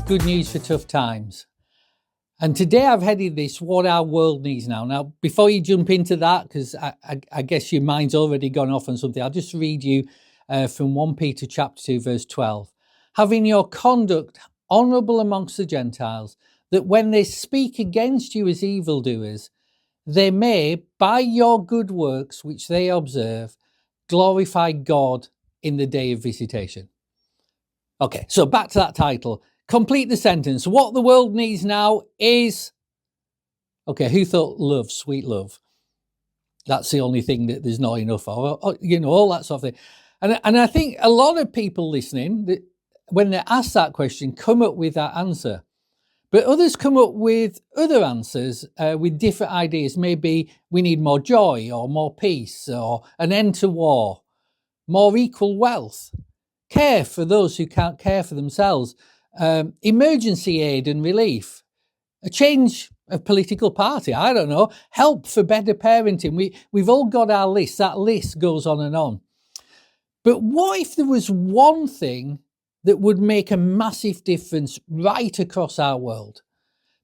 with good news for tough times. And today I've headed this, what our world needs now. Now, before you jump into that, because I guess your mind's already gone off on something, I'll just read you from 1 Peter chapter 2, verse 12. Having your conduct honourable amongst the Gentiles, that when they speak against you as evildoers, they may, by your good works which they observe, glorify God in the day of visitation. Okay, so back to that title. Complete the sentence. What the world needs now is... Okay, who thought love, sweet love? That's the only thing that there's not enough of. You know, all that sort of thing. And I think a lot of people listening, when they're asked that question, come up with that answer. But others come up with other answers with different ideas. Maybe we need more joy or more peace or an end to war, more equal wealth, care for those who can't care for themselves, emergency aid and relief, a change of political party, I don't know, help for better parenting. We've all got our list. That list goes on and on. But what if there was one thing that would make a massive difference right across our world?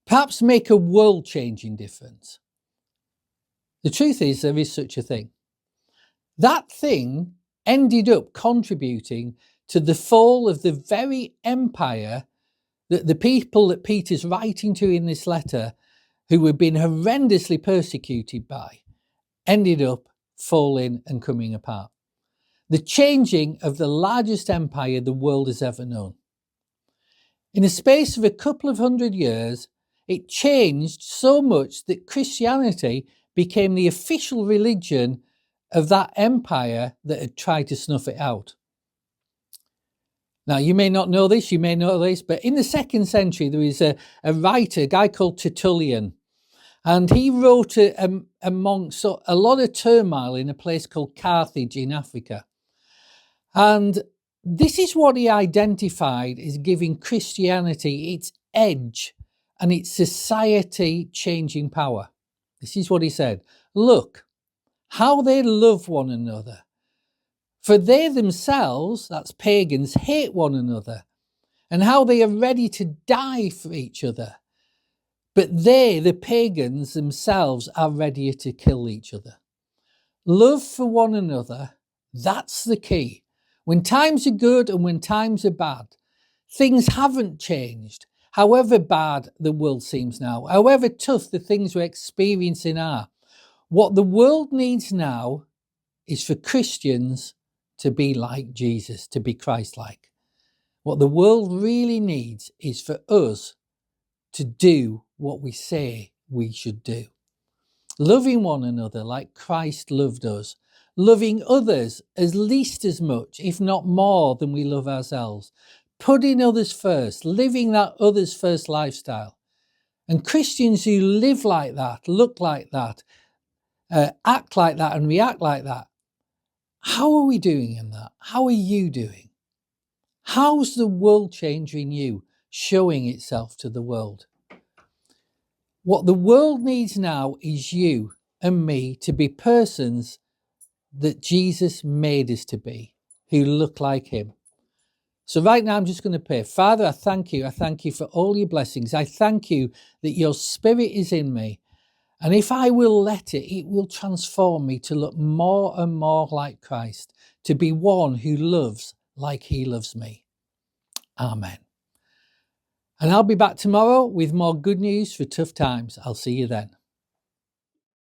Perhaps make a world-changing difference. The truth is, there is such a thing. That thing ended up contributing to the fall of the very empire that the people that Peter's writing to in this letter, who were being horrendously persecuted by, ended up falling and coming apart. The changing of the largest empire the world has ever known. In the space of a couple of 100 years, it changed so much that Christianity became the official religion of that empire that had tried to snuff it out. Now, you may not know this, you may know this, but in the 2nd century, there was a writer, a guy called Tertullian, and he wrote amongst a lot of turmoil in a place called Carthage in Africa. And this is what he identified as giving Christianity its edge and its society-changing power. This is what he said. Look, how they love one another. For they themselves, that's pagans, hate one another, and how they are ready to die for each other. But they, the pagans themselves, are ready to kill each other. Love for one another, that's the key. When times are good and when times are bad, things haven't changed. However bad the world seems now, however tough the things we're experiencing are, what the world needs now is for Christians to be like Jesus, to be Christ-like. What the world really needs is for us to do what we say we should do. Loving one another like Christ loved us. Loving others at least as much, if not more, than we love ourselves. Putting others first, living that others first lifestyle. And Christians who live like that, look like that, act like that and react like that, how are we doing in that? How are you doing? How's the world changing you, showing itself to the world? What the world needs now is you and me to be persons that Jesus made us to be, who look like him. So right now I'm just going to pray. Father, I thank you. I thank you for all your blessings. I thank you that your spirit is in me. And if I will let it, it will transform me to look more and more like Christ, to be one who loves like he loves me. Amen. And I'll be back tomorrow with more good news for tough times. I'll see you then.